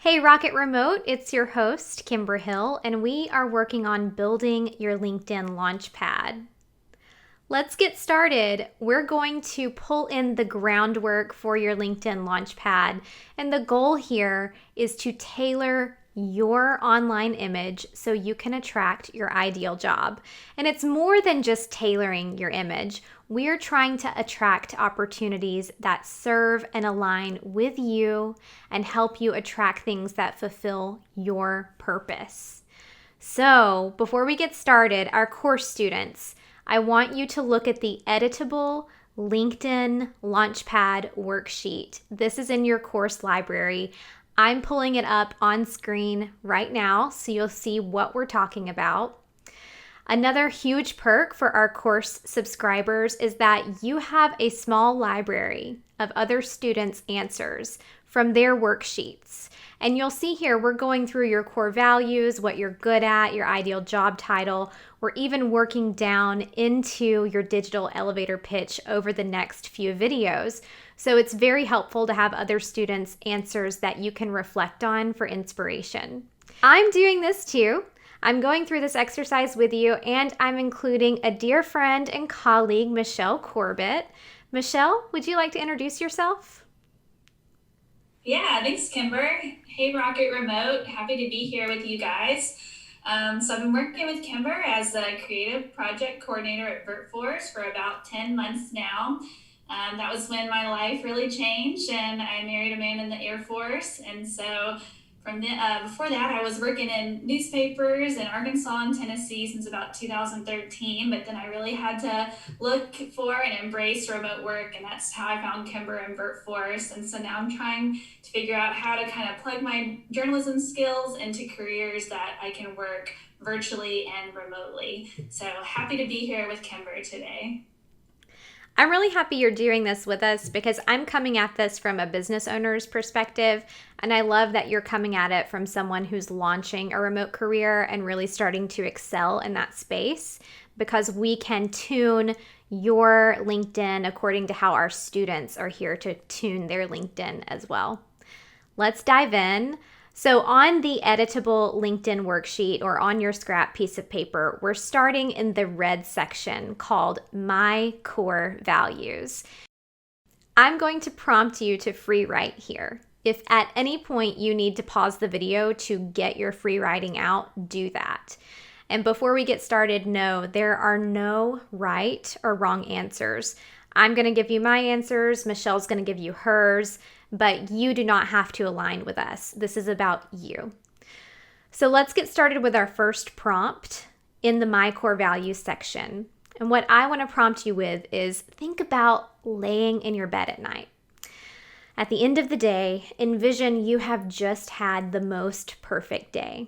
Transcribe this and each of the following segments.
Hey Rocket Remote, it's your host, Kimber Hill, and we are working on building your LinkedIn Launchpad. Let's get started. We're going to pull in the groundwork for your LinkedIn Launchpad, and the goal here is to tailor your online image so you can attract your ideal job. And it's more than just tailoring your image. We're trying to attract opportunities that serve and align with you and help you attract things that fulfill your purpose. So, before we get started, our course students, I want you to look at the editable LinkedIn Launchpad worksheet. This is in your course library. I'm pulling it up on screen right now so you'll see what we're talking about. Another huge perk for our course subscribers is that you have a small library of other students' answers from their worksheets. And you'll see here we're going through your core values, what you're good at, your ideal job title. We're even working down into your digital elevator pitch over the next few videos. So it's very helpful to have other students' answers that you can reflect on for inspiration. I'm doing this too. I'm going through this exercise with you, and I'm including a dear friend and colleague, Michelle Corbett. Michelle, would you like to introduce yourself? Yeah, thanks, Kimber. Hey, Rocket Remote. Happy to be here with you guys. So I've been working with Kimber as a creative project coordinator at VertForce for about 10 months now. That was when my life really changed, and I married a man in the Air Force. And so before that, I was working in newspapers in Arkansas and Tennessee since about 2013. But then I really had to look for and embrace remote work, and that's how I found Kimber and VertForce. And so now I'm trying to figure out how to kind of plug my journalism skills into careers that I can work virtually and remotely. So happy to be here with Kimber today. I'm really happy you're doing this with us because I'm coming at this from a business owner's perspective. And I love that you're coming at it from someone who's launching a remote career and really starting to excel in that space, because we can tune your LinkedIn according to how our students are here to tune their LinkedIn as well. Let's dive in. So on the editable LinkedIn worksheet or on your scrap piece of paper, we're starting in the red section called My Core Values. I'm going to prompt you to free write here. If at any point you need to pause the video to get your free writing out, do that. And before we get started, no, there are no right or wrong answers. I'm going to give you my answers. Michelle's going to give you hers, but you do not have to align with us. This is about you. So let's get started with our first prompt in the My Core Values section. And what I want to prompt you with is think about laying in your bed at night. At the end of the day, envision you have just had the most perfect day.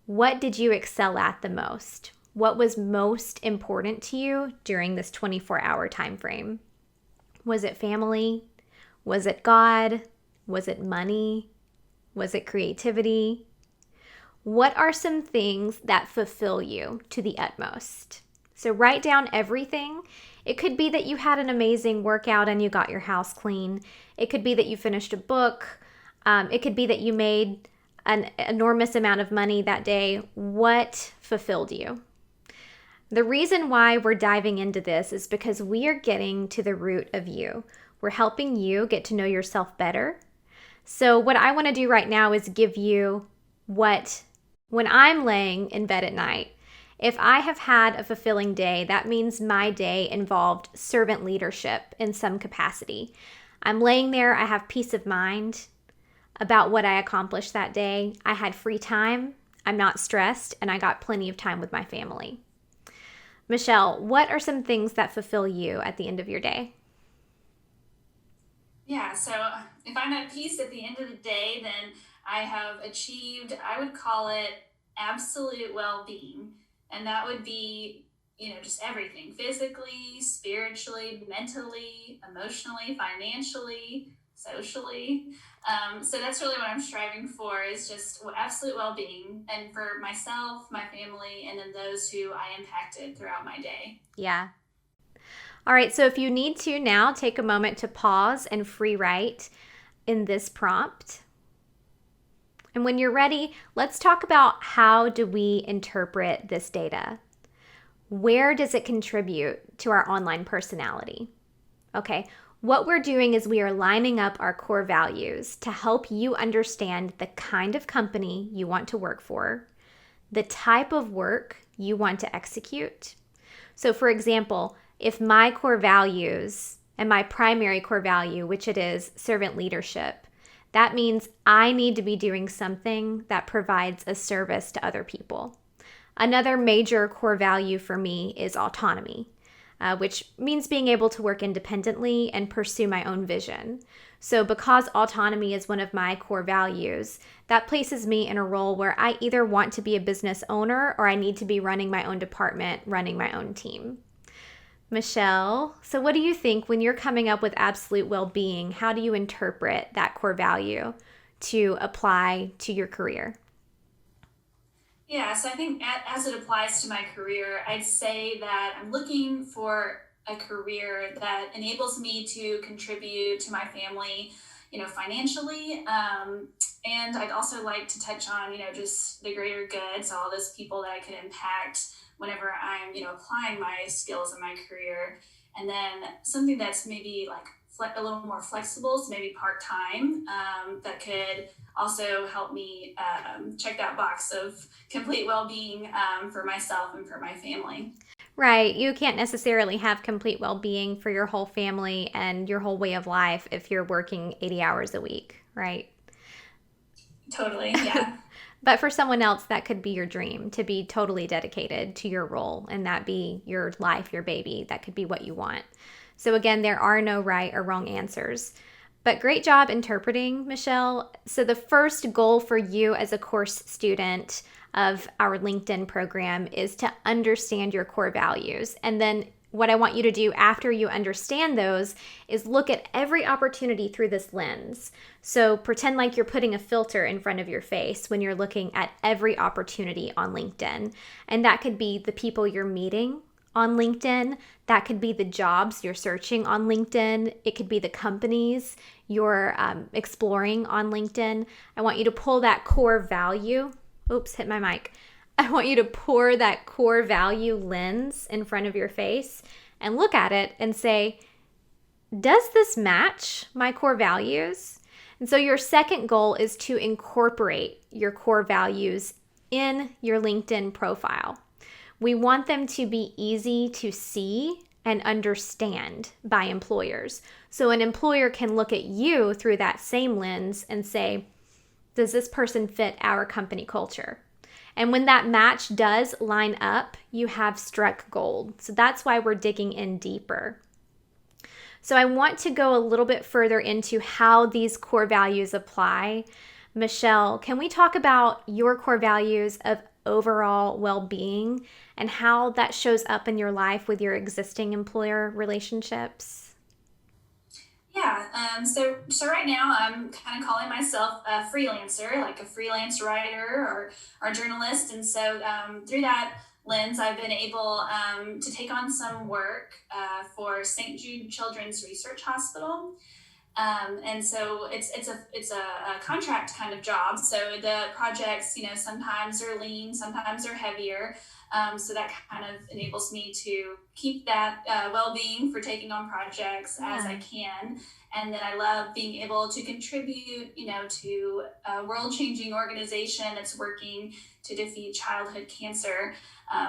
What did you excel at the most? What was most important to you during this 24-hour time frame? Was it family? Was it God? Was it money? Was it creativity? What are some things that fulfill you to the utmost? So write down everything. It could be that you had an amazing workout and you got your house clean. It could be that you finished a book. It could be that you made an enormous amount of money that day. What fulfilled you? The reason why we're diving into this is because we are getting to the root of you. We're helping you get to know yourself better. So what I want to do right now is give you when I'm laying in bed at night, if I have had a fulfilling day, that means my day involved servant leadership in some capacity. I'm laying there, I have peace of mind about what I accomplished that day. I had free time, I'm not stressed, and I got plenty of time with my family. Michelle, what are some things that fulfill you at the end of your day? Yeah, so if I'm at peace at the end of the day, then I have achieved, I would call it absolute well being. And that would be, just everything physically, spiritually, mentally, emotionally, financially, socially. So that's really what I'm striving for, is just absolute well being, and for myself, my family, and then those who I impacted throughout my day. Yeah. All right, so if you need to now, take a moment to pause and free write in this prompt. And when you're ready, let's talk about how do we interpret this data? Where does it contribute to our online personality? Okay, what we're doing is we are lining up our core values to help you understand the kind of company you want to work for, the type of work you want to execute. So, for example, if my core values and my primary core value, which it is servant leadership, that means I need to be doing something that provides a service to other people. Another major core value for me is autonomy, which means being able to work independently and pursue my own vision. So, because autonomy is one of my core values, that places me in a role where I either want to be a business owner or I need to be running my own department, running my own team. Michelle, so what do you think when you're coming up with absolute well-being? How do you interpret that core value to apply to your career? Yeah, so I think as it applies to my career, I'd say that I'm looking for a career that enables me to contribute to my family, financially. And I'd also like to touch on, just the greater good. So all those people that I could impact whenever I'm, applying my skills in my career. And then something that's maybe like a little more flexible, so maybe part time, that could also help me check that box of complete well being for myself and for my family. Right. You can't necessarily have complete well being for your whole family and your whole way of life if you're working 80 hours a week, right? Totally. Yeah. But for someone else, that could be your dream to be totally dedicated to your role and that be your life, your baby. That could be what you want. So, again, there are no right or wrong answers. But great job interpreting, Michelle. So, the first goal for you as a course student of our LinkedIn program is to understand your core values. And then what I want you to do after you understand those is look at every opportunity through this lens. So pretend like you're putting a filter in front of your face when you're looking at every opportunity on LinkedIn. And that could be the people you're meeting on LinkedIn. That could be the jobs you're searching on LinkedIn. It could be the companies you're exploring on LinkedIn. I want you to pull that core value. Oops, hit my mic. I want you to pour that core value lens in front of your face and look at it and say, does this match my core values? And so your second goal is to incorporate your core values in your LinkedIn profile. We want them to be easy to see and understand by employers. So an employer can look at you through that same lens and say, does this person fit our company culture? And when that match does line up, you have struck gold. So that's why we're digging in deeper. So I want to go a little bit further into how these core values apply. Michelle, can we talk about your core values of overall well-being and how that shows up in your life with your existing employer relationships? Yeah. So right now I'm kind of calling myself a freelancer, like a freelance writer or journalist. And so through that lens, I've been able to take on some work for St. Jude Children's Research Hospital. And so it's a contract kind of job. So the projects, sometimes are lean, sometimes are heavier. So that kind of enables me to keep that well-being for taking on projects as I can. And then I love being able to contribute, to a world-changing organization that's working to defeat childhood cancer.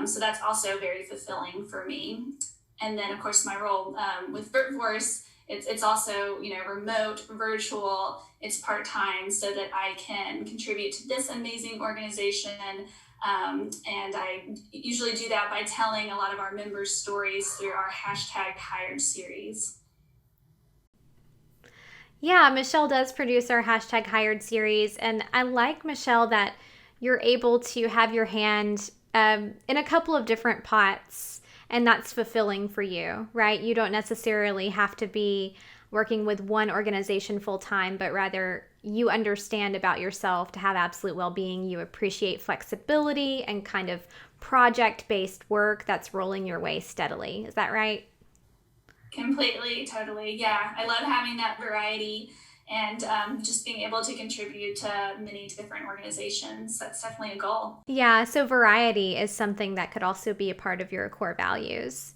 So that's also very fulfilling for me. And then, of course, my role with VertForce, it's also, remote, virtual, it's part-time so that I can contribute to this amazing organization. And I usually do that by telling a lot of our members' stories through our #hired series. Yeah, Michelle does produce our #hired series. And I like, Michelle, that you're able to have your hand in a couple of different pots, and that's fulfilling for you, right? You don't necessarily have to be working with one organization full time, but rather you understand about yourself to have absolute well-being. You appreciate flexibility and kind of project-based work that's rolling your way steadily. Is that right? Completely, totally. Yeah, I love having that variety and just being able to contribute to many different organizations. That's definitely a goal. Yeah, so variety is something that could also be a part of your core values.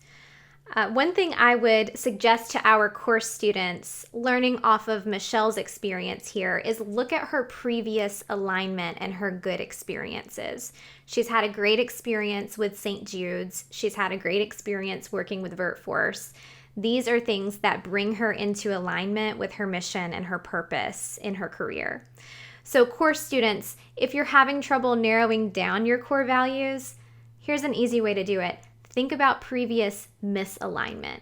One thing I would suggest to our course students, learning off of Michelle's experience here, is look at her previous alignment and her good experiences. She's had a great experience with St. Jude's. She's had a great experience working with VertForce. These are things that bring her into alignment with her mission and her purpose in her career. So, course students, if you're having trouble narrowing down your core values, here's an easy way to do it. Think about previous misalignment.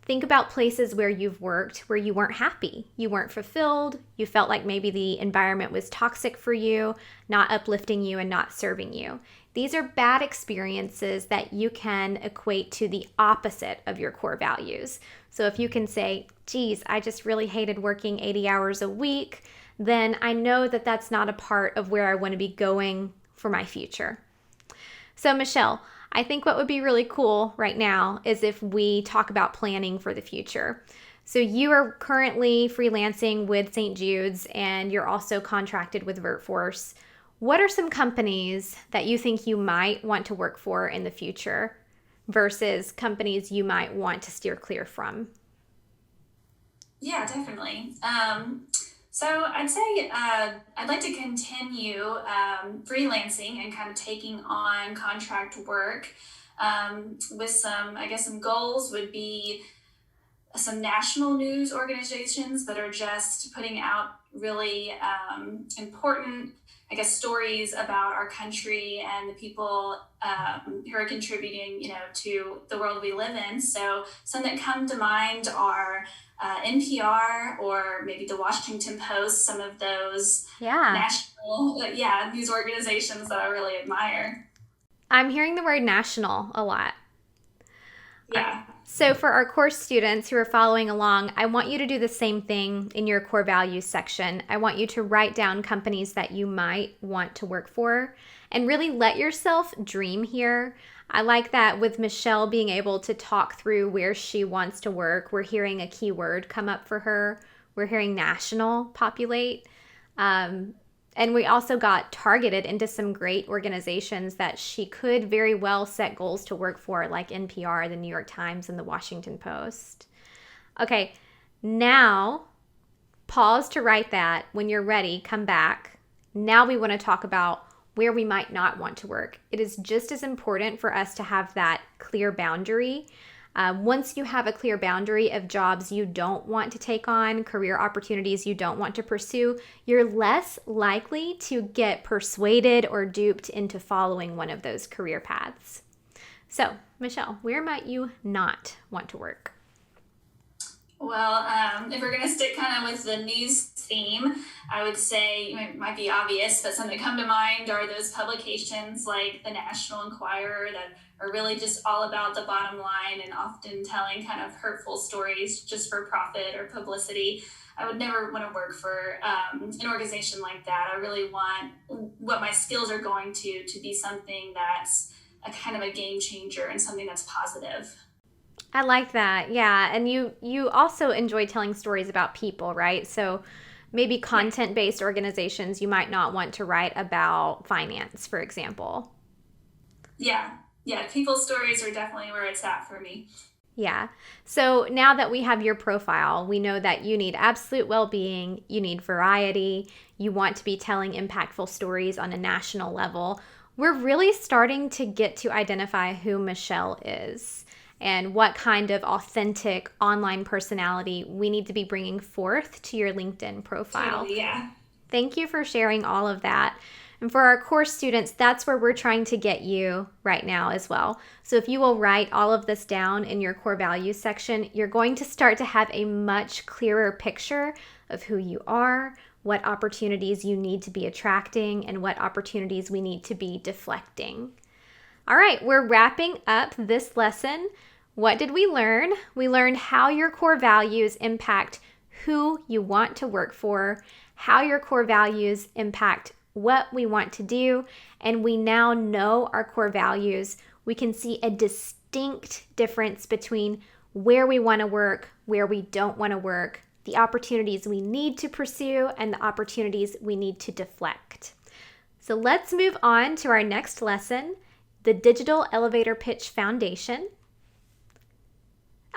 Think about places where you've worked where you weren't happy, you weren't fulfilled, you felt like maybe the environment was toxic for you, not uplifting you and not serving you. These are bad experiences that you can equate to the opposite of your core values. So if you can say, geez, I just really hated working 80 hours a week, then I know that that's not a part of where I want to be going for my future. So Michelle, I think what would be really cool right now is if we talk about planning for the future. So you are currently freelancing with St. Jude's and you're also contracted with VertForce. What are some companies that you think you might want to work for in the future versus companies you might want to steer clear from? Yeah, definitely. So I'd say I'd like to continue freelancing and kind of taking on contract work with some, I guess, some goals would be some national news organizations that are just putting out really important, I guess, stories about our country and the people who are contributing, to the world we live in. So some that come to mind are NPR or maybe the Washington Post, some of those Yeah, national, news organizations that I really admire. I'm hearing the word national a lot. All right. Yeah. So, for our course students who are following along, I want you to do the same thing in your core values section. I want you to write down companies that you might want to work for and really let yourself dream here. I like that with Michelle being able to talk through where she wants to work. We're hearing a keyword come up for her. We're hearing national populate. Um, and we also got targeted into some great organizations that she could very well set goals to work for, like NPR, the New York Times, and the Washington Post. Okay, now pause to write that. When you're ready, come back. Now we want to talk about where we might not want to work. It is just as important for us to have that clear boundary. Once you have a clear boundary of jobs you don't want to take on, career opportunities you don't want to pursue, you're less likely to get persuaded or duped into following one of those career paths. So, Michelle, where might you not want to work? Well, if we're going to stick kind of with the news theme, I would say it might be obvious, but some that come to mind are those publications like the National Enquirer that are really just all about the bottom line and often telling kind of hurtful stories just for profit or publicity. I would never want to work for an organization like that. I really want what my skills are going to be something that's a kind of a game changer and something that's positive. I like that. Yeah, and you also enjoy telling stories about people, right? So maybe Yeah. content-based organizations you might not want to write about finance, for example. Yeah. Yeah. People stories are definitely where it's at for me. Yeah. So now that we have your profile, we know that you need absolute well being, you need variety, you want to be telling impactful stories on a national level. We're really starting to get to identify who Michelle is and what kind of authentic online personality we need to be bringing forth to your LinkedIn profile. Totally. Yeah. Thank you for sharing all of that. And for our course students, that's where we're trying to get you right now as well. So if you will write all of this down in your core values section, you're going to start to have a much clearer picture of who you are, what opportunities you need to be attracting, and what opportunities we need to be deflecting. All right, we're wrapping up this lesson. What did we learn? We learned how your core values impact who you want to work for, how your core values impact what we want to do, and we now know our core values. We can see a distinct difference between where we want to work, where we don't want to work, the opportunities we need to pursue, and the opportunities we need to deflect. So let's move on to our next lesson, the Digital Elevator Pitch Foundation.